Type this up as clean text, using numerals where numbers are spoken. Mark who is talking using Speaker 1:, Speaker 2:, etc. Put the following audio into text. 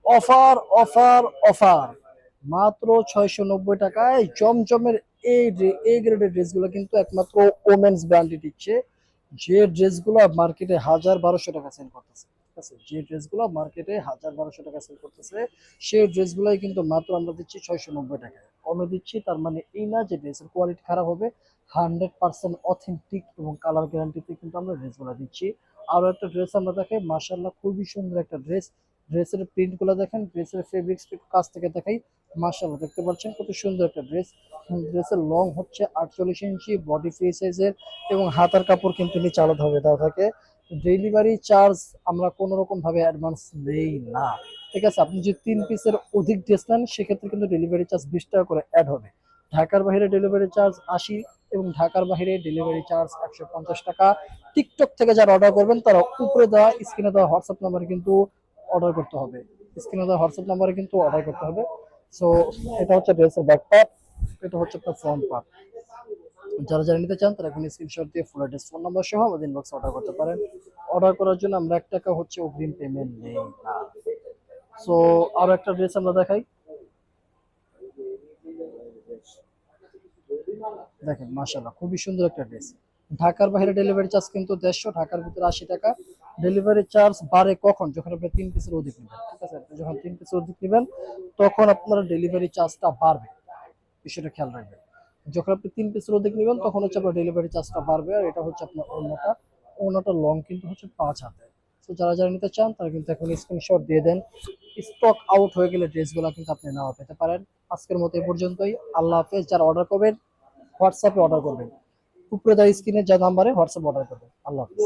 Speaker 1: Offer offer offer, মাত্র 690 টাকায় জমজমের এই গ্রেডের ড্রেসগুলো কিন্তু একমাত্র ওমেন্স ব্র্যান্ডে দিচ্ছে। যে ড্রেসগুলো মার্কেটে 1000-1200 টাকা সেল করতেছে, ঠিক আছে, যে ড্রেসগুলো মার্কেটে 1000-1200 টাকা সেল করতেছে, সেই ড্রেসগুলোই কিন্তু মাত্র আমরা দিচ্ছি 690 টাকায় কমে দিচ্ছি। তার মানে এই না যে ড্রেসের কোয়ালিটি খারাপ হবে, 100% অথেন্টিক এবং কালার গ্যারান্টিতে কিন্তু আমরা ড্রেসগুলো দিচ্ছি। আরো একটা ড্রেস আমরা দেখাই, মাশাআল্লাহ খুবই সুন্দর একটা ড্রেস। ড্রেসের প্রিন্ট গুলো দেখেন, ড্রেসের ফেব্রিক্স কাছ থেকে দেখাই, মাশাআল্লাহ দেখতে পাচ্ছেন কত সুন্দর একটা ড্রেস। ড্রেসের লং হচ্ছে 48 ইঞ্চি, বডি ফ্রি সাইজের, এবং হাতার কাপড় কিন্তু নিচে আলাদা হবে দেওয়া থাকে। ডেলিভারি চার্জ আমরা কোনো রকম ভাবে অ্যাডভান্স নেই না, ঠিক আছে। আপনি যদি 3 পিসের অধিক ড্রেস নেন সেক্ষেত্রে কিন্তু ডেলিভারি চার্জ 20 টাকা করে অ্যাড হবে। ঢাকার বাইরে ডেলিভারি চার্জ 80, এবং ঢাকার বাইরে ডেলিভারি চার্জ 150 টাকা। টিকটক থেকে যারা অর্ডার করবেন তারা উপরে দেওয়া স্ক্রিনে দেওয়া হোয়াটসঅ্যাপ নাম্বারে কিন্তু অর্ডার করতে হবে, স্ক্রিনে দেওয়া হোয়াটসঅ্যাপ নাম্বারে কিন্তু অর্ডার করতে হবে। সো এটা হচ্ছে ড্রেসের ব্যাক পার্ট, এটা হচ্ছে আপনার ফ্রন্ট পার্ট। যারা যারা নিতে চান তারা এখন স্ক্রিনশট দিয়ে ফুল অ্যাড্রেস ফোন নাম্বার সহ আমাদের ইনবক্সে অর্ডার করতে পারেন। অর্ডার করার জন্য আমরা 1 টাকা হচ্ছে অগ্রিম পেমেন্ট নেই না। সো আরো একটা ড্রেস আমরা দেখাই, দেখেন মাশাআল্লাহ খুবই সুন্দর একটা ড্রেস। ঢাকার বাইরে ডেলিভারি চার্জ কিন্তু 150, ঢাকার ভিতরে 80 টাকা। ডেলিভারি চার্জ বাড়ে কখন, যখন আপনি 3 পিসের অধিক নেবেন, ঠিক আছে। আপনি যখন 3 পিসের অধিক নেবেন তখন আপনার ডেলিভারি চার্জটা বাড়বে, বিষয়টা খেয়াল রাখবেন। যখন আপনি 3 পিসের অধিক নেবেন তখন হচ্ছে আপনার ডেলিভারি চার্জটা বাড়বে। আর এটা হচ্ছে আপনার ওড়নাটা, ওড়নাটা লং কিন্তু হচ্ছে 5 হাতে। তো যারা যারা নিতে চান তারা কিন্তু এখন স্ক্রিনশট দিয়ে দেন। স্টক আউট হয়ে গেলে ড্রেসগুলো কিন্তু আপনি নাও পেতে পারেন। আজকের মতো এই পর্যন্তই। আল্লাহ হাফেজ। যারা অর্ডার করবেন হোয়াটসঅ্যাপে অর্ডার করবেন, উপরে দেওয়া স্ক্রিনে যা নাম্বারে হোয়াটসঅ্যাপ অর্ডার করবেন। আল্লাহ হাফেজ।